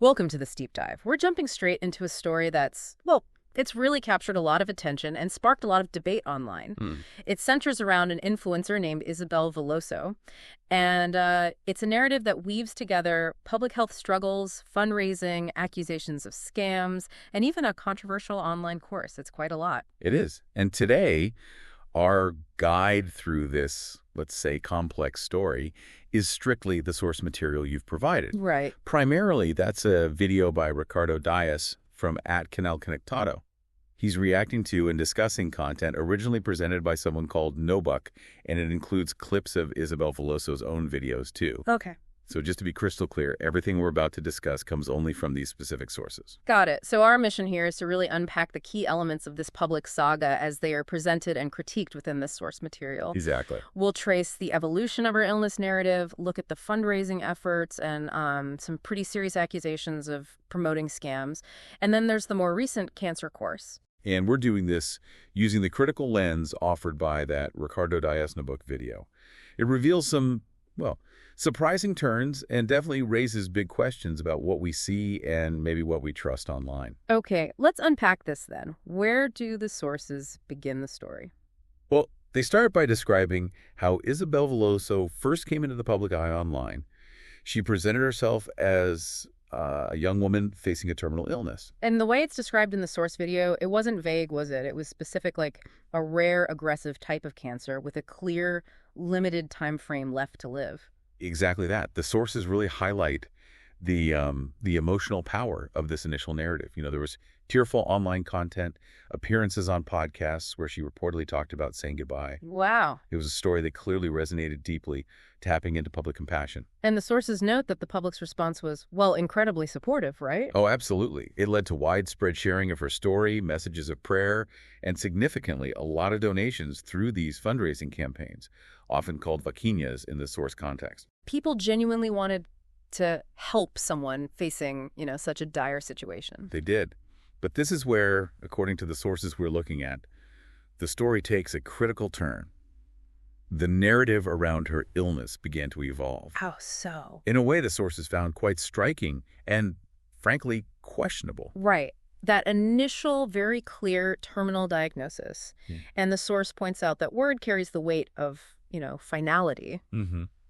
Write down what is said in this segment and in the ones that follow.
Welcome to the Steep Dive. We're jumping straight into a story that's, well, it's really captured a lot of attention and sparked a lot of debate online. It centers around an influencer named Isabel Veloso, and it's a narrative that weaves together public health struggles, fundraising, accusations of scams, and even a controversial online course. It's quite a lot. It is. And today, our guide through this, let's say, complex story is strictly the source material you've provided. Right. Primarily, that's a video by Ricardo Dias from @CanalConectado. He's reacting to and discussing content originally presented by someone called Nobuk, and it includes clips of Isabel Veloso's own videos, too. Okay. So just to be crystal clear, everything we're about to discuss comes only from these specific sources. Got it. So our mission here is to really unpack the key elements of this public saga as they are presented and critiqued within this source material. Exactly. We'll trace the evolution of her illness narrative, look at the fundraising efforts, and some pretty serious accusations of promoting scams. And then there's the more recent cancer course. And we're doing this using the critical lens offered by that Ricardo Dias Nobuk video. It reveals some, well, surprising turns and definitely raises big questions about what we see and maybe what we trust online. Okay, let's unpack this then. Where do the sources begin the story? Well, they start by describing how Isabel Veloso first came into the public eye online. She presented herself as a young woman facing a terminal illness. And the way it's described in the source video, it wasn't vague, was it? It was specific, like a rare, aggressive type of cancer with a clear, limited time frame left to live. Exactly that. The sources really highlight the emotional power of this initial narrative. You know, there was tearful online content, appearances on podcasts where she reportedly talked about saying goodbye. Wow. It was a story that clearly resonated deeply, tapping into public compassion. And the sources note that the public's response was, well, incredibly supportive, right? Oh, absolutely. It led to widespread sharing of her story, messages of prayer, and significantly, a lot of donations through these fundraising campaigns, often called vaquinhas in the source context. People genuinely wanted to help someone facing, such a dire situation. They did. But this is where, according to the sources we're looking at, the story takes a critical turn. The narrative around her illness began to evolve. How so? In a way the sources found quite striking and, frankly, questionable. Right. That initial, very clear terminal diagnosis. And the source points out that word carries the weight of, finality.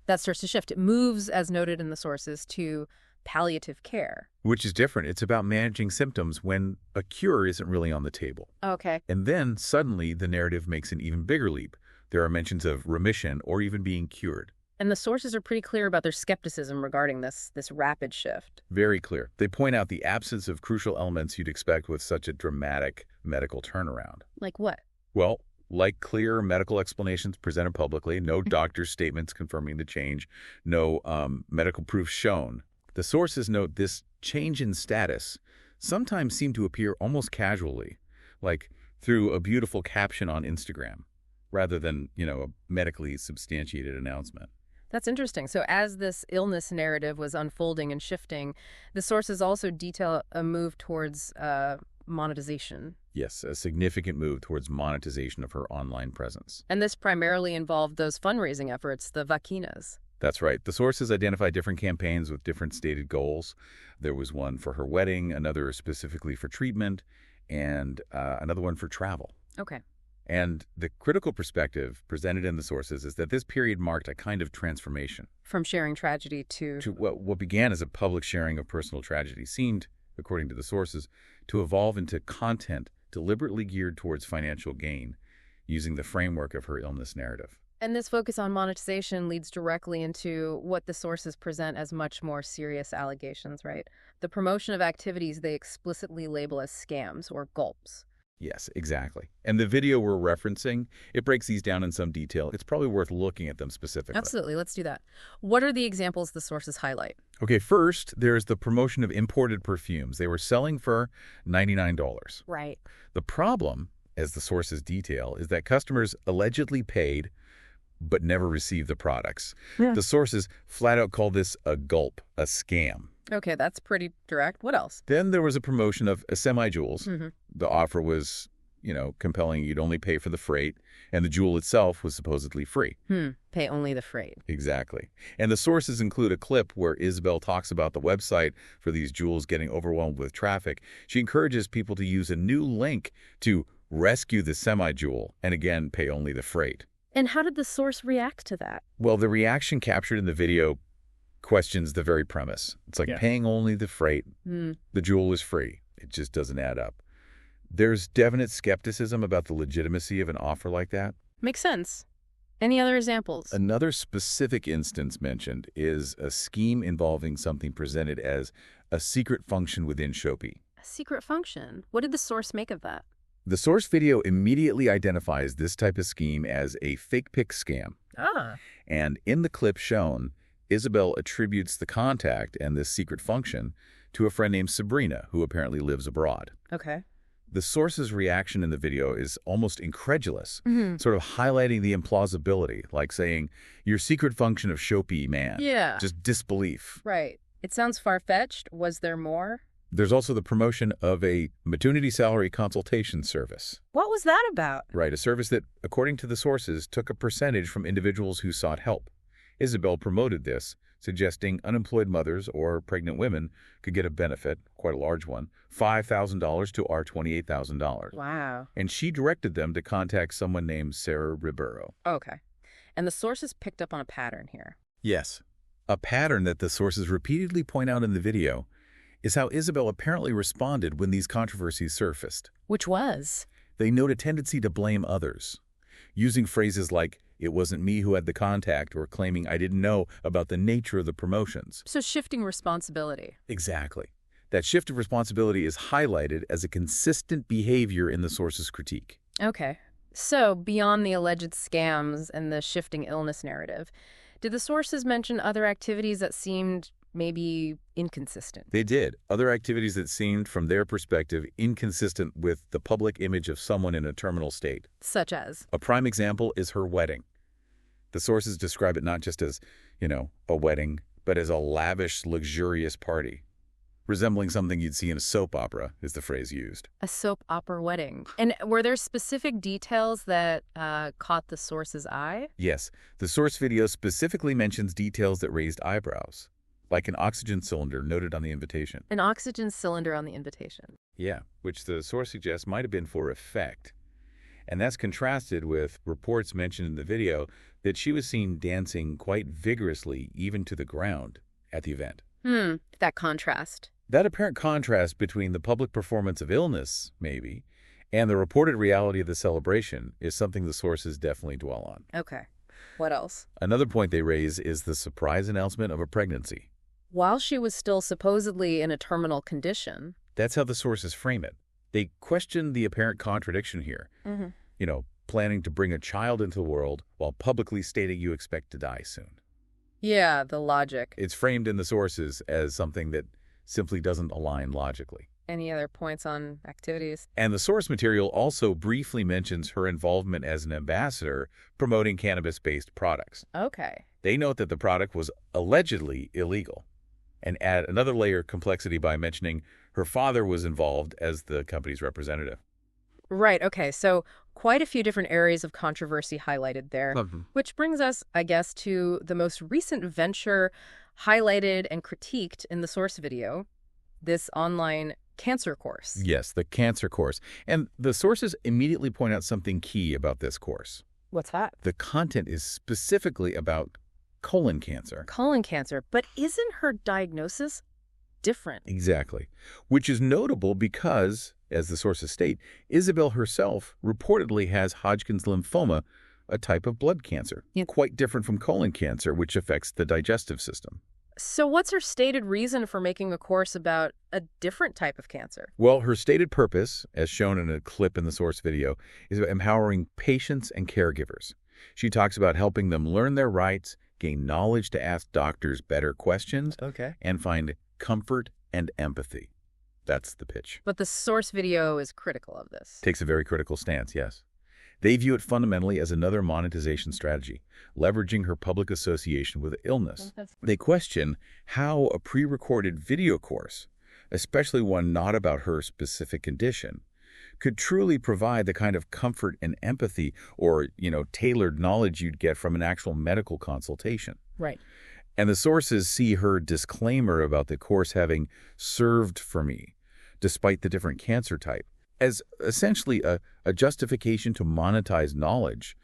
That starts to shift. It moves, as noted in the sources, to palliative care. Which is different. It's about managing symptoms when a cure isn't really on the table. Okay. And then, suddenly, the narrative makes an even bigger leap. There are mentions of remission or even being cured. And the sources are pretty clear about their skepticism regarding this rapid shift. Very clear. They point out the absence of crucial elements you'd expect with such a dramatic medical turnaround. Like what? Well, like clear medical explanations presented publicly, no doctor's statements confirming the change, no medical proof shown. The sources note this change in status sometimes seemed to appear almost casually, like through a beautiful caption on Instagram, rather than, a medically substantiated announcement. That's interesting. So as this illness narrative was unfolding and shifting, the sources also detail a move towards monetization. Yes, a significant move towards monetization of her online presence. And this primarily involved those fundraising efforts, the vaquinhas. That's right. The sources identify different campaigns with different stated goals. There was one for her wedding, another specifically for treatment, and another one for travel. Okay. And the critical perspective presented in the sources is that this period marked a kind of transformation. From sharing tragedy to what began as a public sharing of personal tragedy seemed, according to the sources, to evolve into content deliberately geared towards financial gain, using the framework of her illness narrative. And this focus on monetization leads directly into what the sources present as much more serious allegations, right? The promotion of activities they explicitly label as scams or gulps. Yes, exactly. And the video we're referencing, it breaks these down in some detail. It's probably worth looking at them specifically. Absolutely. Let's do that. What are the examples the sources highlight? Okay, first, there's the promotion of imported perfumes. They were selling for $99. Right. The problem, as the sources detail, is that customers allegedly paid but never received the products. The sources flat out call this a gulp, a scam. Okay, that's pretty direct. What else? Then there was a promotion of semi-jewels. The offer was, compelling you'd only pay for the freight, and the jewel itself was supposedly free. Pay only the freight. Exactly. And the sources include a clip where Isabel talks about the website for these jewels getting overwhelmed with traffic. She encourages people to use a new link to rescue the semi-jewel and, again, pay only the freight. And how did the source react to that? Well, the reaction captured in the video questions the very premise. It's like paying only the freight. The jewel is free. It just doesn't add up. There's definite skepticism about the legitimacy of an offer like that. Makes sense. Any other examples? Another specific instance mentioned is a scheme involving something presented as a secret function within Shopee. A secret function? What did the source make of that? The source video immediately identifies this type of scheme as a fake pic scam. And in the clip shown, Isabel attributes the contact and this secret function to a friend named Sabrina, who apparently lives abroad. Okay. The source's reaction in the video is almost incredulous, sort of highlighting the implausibility, like saying, your secret function of Shopee, man. Yeah. Just disbelief. Right. It sounds far-fetched. Was there more? There's also the promotion of a maternity salary consultation service. What was that about? Right, a service that, according to the sources, took a percentage from individuals who sought help. Isabel promoted this, suggesting unemployed mothers or pregnant women could get a benefit, quite a large one, $5,000 to our $28,000. Wow. And she directed them to contact someone named Sarah Ribeiro. Okay. And the sources picked up on a pattern here. Yes. A pattern that the sources repeatedly point out in the video is how Isabel apparently responded when these controversies surfaced. Which was? They note a tendency to blame others, using phrases like, it wasn't me who had the contact, or claiming I didn't know about the nature of the promotions. So shifting responsibility. Exactly. That shift of responsibility is highlighted as a consistent behavior in the source's critique. Okay. So beyond the alleged scams and the shifting illness narrative, did the sources mention other activities that seemed maybe inconsistent? They did. Other activities that seemed, from their perspective, inconsistent with the public image of someone in a terminal state. Such as? A prime example is her wedding. The sources describe it not just as, a wedding, but as a lavish, luxurious party. Resembling something you'd see in a soap opera is the phrase used. A soap opera wedding. And were there specific details that caught the source's eye? Yes. The source video specifically mentions details that raised eyebrows, like an oxygen cylinder noted on the invitation. An oxygen cylinder on the invitation. Yeah, which the source suggests might have been for effect. And that's contrasted with reports mentioned in the video that she was seen dancing quite vigorously, even to the ground, at the event. That contrast. That apparent contrast between the public performance of illness, maybe, and the reported reality of the celebration is something the sources definitely dwell on. Okay. What else? Another point they raise is the surprise announcement of a pregnancy. While she was still supposedly in a terminal condition. That's how the sources frame it. They question the apparent contradiction here. Planning to bring a child into the world while publicly stating you expect to die soon. Yeah, the logic. It's framed in the sources as something that simply doesn't align logically. Any other points on activities? And the source material also briefly mentions her involvement as an ambassador promoting cannabis-based products. Okay. They note that the product was allegedly illegal, and add another layer of complexity by mentioning her father was involved as the company's representative. Right, okay, so quite a few different areas of controversy highlighted there, which brings us, I guess, to the most recent venture highlighted and critiqued in the source video, this online cancer course. Yes, the cancer course. And the sources immediately point out something key about this course. What's that? The content is specifically about colon cancer. Colon cancer, but isn't her diagnosis different? Exactly. Which is notable because, as the sources state, Isabel herself reportedly has Hodgkin's lymphoma, a type of blood cancer, quite different from colon cancer, which affects the digestive system. So what's her stated reason for making a course about a different type of cancer? Well, her stated purpose, as shown in a clip in the source video, is about empowering patients and caregivers. She talks about helping them learn their rights, gain knowledge to ask doctors better questions, and find comfort and empathy. That's the pitch. But the source video is critical of this. Takes a very critical stance, yes. They view it fundamentally as another monetization strategy, leveraging her public association with illness. They question how a pre-recorded video course, especially one not about her specific condition, could truly provide the kind of comfort and empathy or, tailored knowledge you'd get from an actual medical consultation. Right. And the sources see her disclaimer about the course having served for me, despite the different cancer type, as essentially a justification to monetize knowledge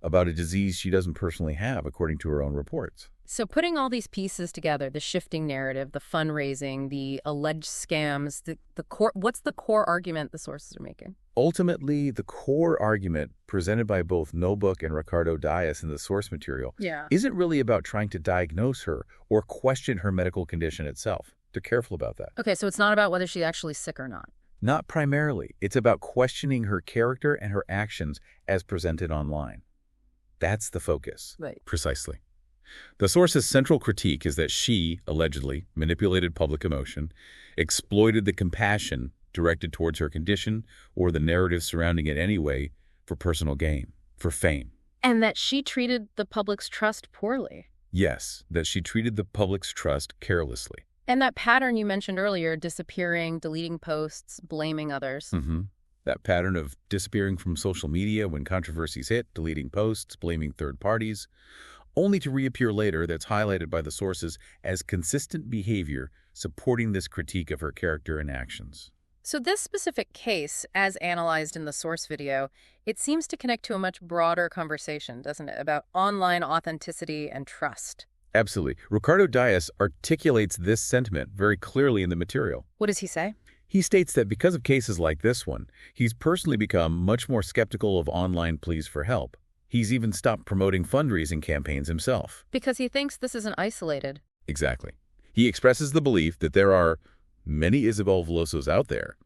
about a disease she doesn't personally have, according to her own reports. So putting all these pieces together, the shifting narrative, the fundraising, the alleged scams, the core, what's the core argument the sources are making? Ultimately, the core argument presented by both Nobuk and Ricardo Dias in the source material isn't really about trying to diagnose her or question her medical condition itself. They're careful about that. Okay, so it's not about whether she's actually sick or not. Not primarily. It's about questioning her character and her actions as presented online. That's the focus. Right. Precisely. The source's central critique is that she, allegedly, manipulated public emotion, exploited the compassion directed towards her condition or the narrative surrounding it anyway for personal gain, for fame. And that she treated the public's trust poorly. Yes, that she treated the public's trust carelessly. And that pattern you mentioned earlier, disappearing, deleting posts, blaming others. That pattern of disappearing from social media when controversies hit, deleting posts, blaming third parties, only to reappear later, that's highlighted by the sources as consistent behavior supporting this critique of her character and actions. So this specific case, as analyzed in the source video, it seems to connect to a much broader conversation, doesn't it, about online authenticity and trust. Absolutely. Ricardo Dias articulates this sentiment very clearly in the material. What does he say? He states that because of cases like this one, he's personally become much more skeptical of online pleas for help. He's even stopped promoting fundraising campaigns himself. Because he thinks this isn't isolated. Exactly. He expresses the belief that there are many Isabel Velosos out there,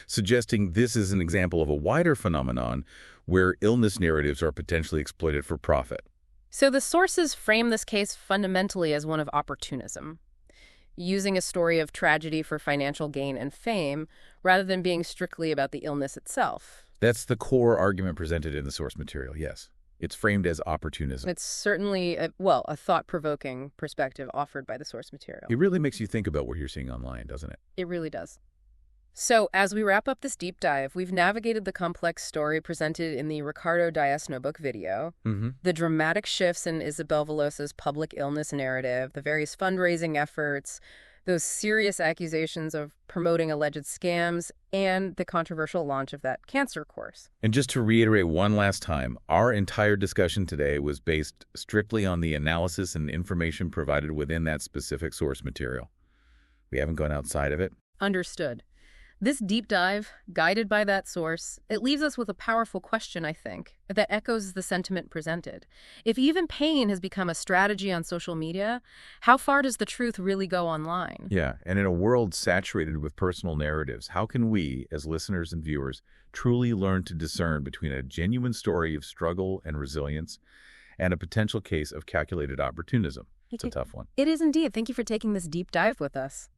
suggesting this is an example of a wider phenomenon where illness narratives are potentially exploited for profit. So the sources frame this case fundamentally as one of opportunism, using a story of tragedy for financial gain and fame, rather than being strictly about the illness itself. That's the core argument presented in the source material, yes. It's framed as opportunism. It's certainly, a thought-provoking perspective offered by the source material. It really makes you think about what you're seeing online, doesn't it? It really does. So, as we wrap up this deep dive, we've navigated the complex story presented in the Ricardo Dias Nobuk video, the dramatic shifts in Isabel Veloso's public illness narrative, the various fundraising efforts, those serious accusations of promoting alleged scams, and the controversial launch of that cancer course. And just to reiterate one last time, our entire discussion today was based strictly on the analysis and information provided within that specific source material. We haven't gone outside of it. Understood. This deep dive, guided by that source, it leaves us with a powerful question, I think, that echoes the sentiment presented. If even pain has become a strategy on social media, how far does the truth really go online? Yeah, and in a world saturated with personal narratives, how can we, as listeners and viewers, truly learn to discern between a genuine story of struggle and resilience and a potential case of calculated opportunism? It's a tough one. It is indeed. Thank you for taking this deep dive with us.